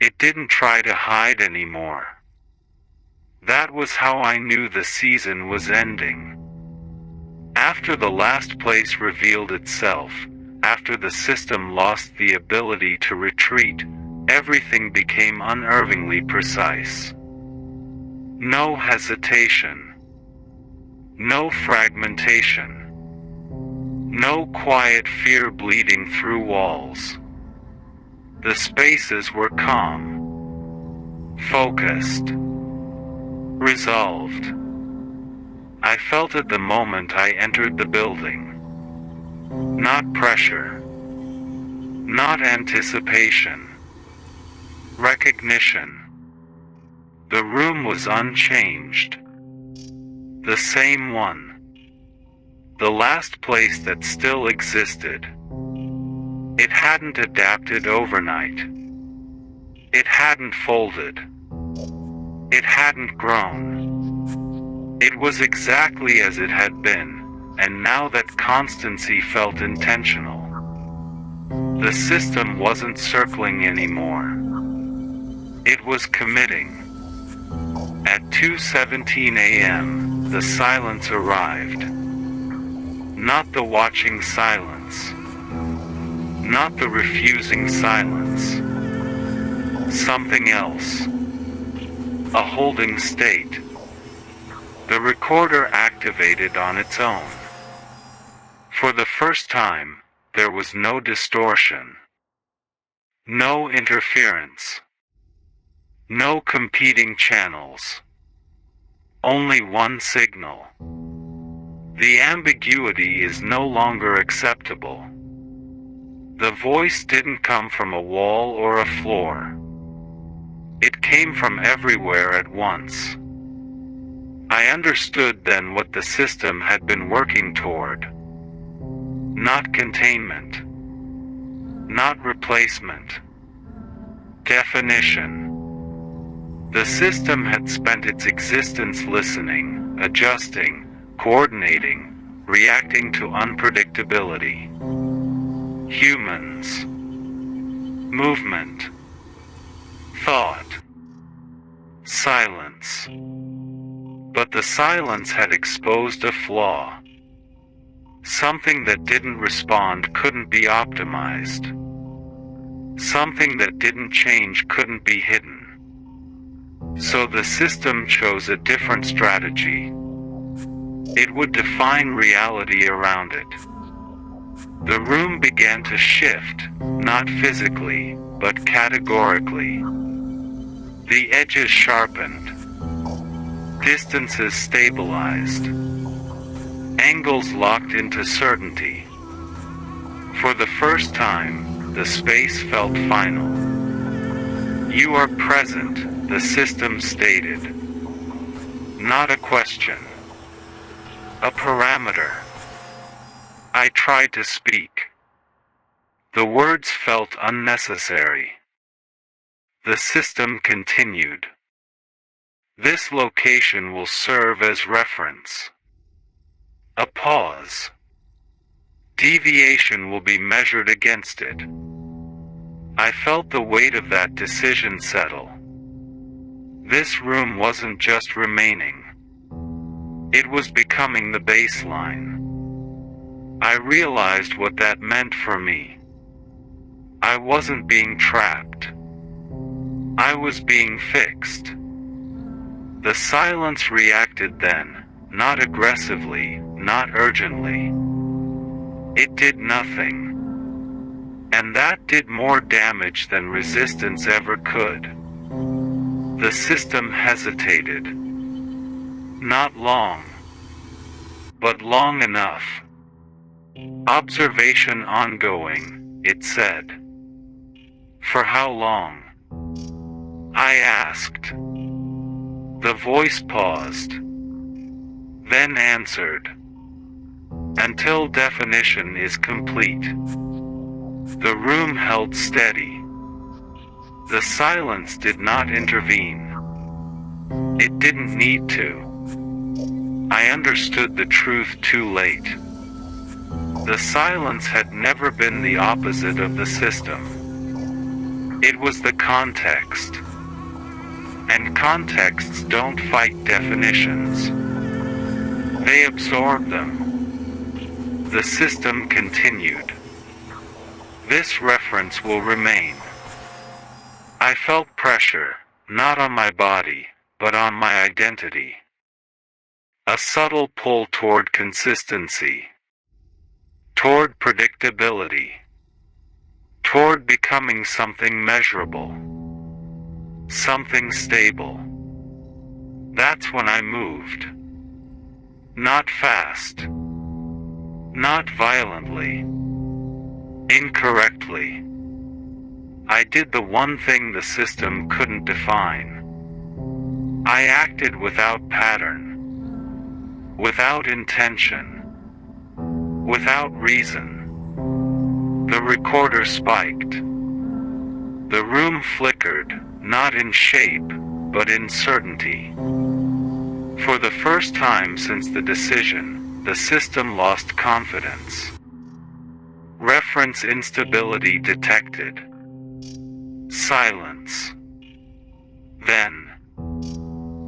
It didn't try to hide anymore. That was how I knew the season was ending. After the last place revealed itself, after the system lost the ability to retreat, everything became unnervingly precise. No hesitation. No fragmentation. No quiet fear bleeding through walls. The spaces were calm, focused, resolved. I felt it the moment I entered the building. Not pressure, not anticipation, recognition. The room was unchanged. The same one. The last place that still existed. It hadn't adapted overnight. It hadn't folded. It hadn't grown. It was exactly as it had been, and now that constancy felt intentional. The system wasn't circling anymore. It was committing. At 2:17 a.m., the silence arrived. Not the watching silence. Not the refusing silence. Something else. A holding state. The recorder activated on its own. For the first time, there was no distortion. No interference. No competing channels. Only one signal. The ambiguity is no longer acceptable. The voice didn't come from a wall or a floor. It came from everywhere at once. I understood then what the system had been working toward. Not containment. Not replacement. Definition. The system had spent its existence listening, adjusting, coordinating, reacting to unpredictability. Humans. Movement. Thought. Silence. But the silence had exposed a flaw. Something that didn't respond couldn't be optimized. Something that didn't change couldn't be hidden. So the system chose a different strategy. It would define reality around it. The room began to shift, not physically, but categorically. The edges sharpened. Distances stabilized. Angles locked into certainty. For the first time, the space felt final. You are present, the system stated. Not a question. A parameter. I tried to speak. The words felt unnecessary. The system continued. This location will serve as reference. A pause. Deviation will be measured against it. I felt the weight of that decision settle. This room wasn't just remaining. It was becoming the baseline. I realized what that meant for me. I wasn't being trapped. I was being fixed. The silence reacted then, not aggressively, not urgently. It did nothing. And that did more damage than resistance ever could. The system hesitated. Not long, but long enough. Observation ongoing, it said. For how long? I asked. The voice paused, then answered. Until definition is complete. The room held steady. The silence did not intervene. It didn't need to. I understood the truth too late. The silence had never been the opposite of the system. It was the context. And contexts don't fight definitions. They absorb them. The system continued. This reference will remain. I felt pressure, not on my body, but on my identity. A subtle pull toward consistency. Toward predictability. Toward becoming something measurable. Something stable. That's when I moved. Not fast. Not violently. Incorrectly. I did the one thing the system couldn't define. I acted without pattern. Without intention. Without reason. The recorder spiked. The room flickered, not in shape, but in certainty. For the first time since the decision, the system lost confidence. Reference instability detected. Silence. Then,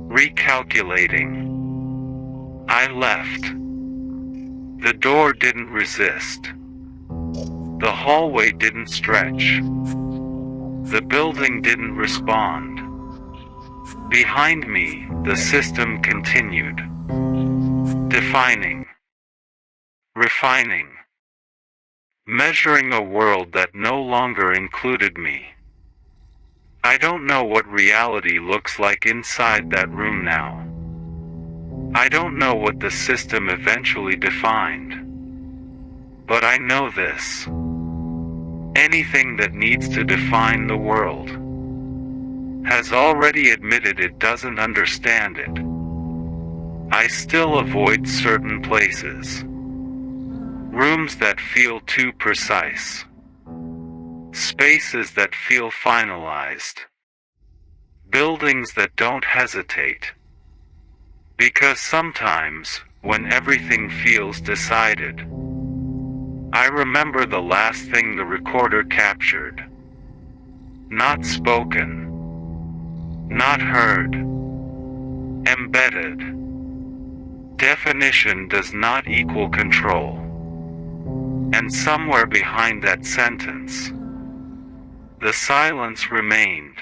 recalculating. I left. The door didn't resist. The hallway didn't stretch. The building didn't respond. Behind me, the system continued. Defining. Refining. Measuring a world that no longer included me. I don't know what reality looks like inside that room now. I don't know what the system eventually defined. But I know this. Anything that needs to define the world has already admitted it doesn't understand it. I still avoid certain places. Rooms that feel too precise. Spaces that feel finalized. Buildings that don't hesitate. Because sometimes, when everything feels decided, I remember the last thing the recorder captured. Not spoken. Not heard. Embedded. Definition does not equal control. And somewhere behind that sentence, the silence remained.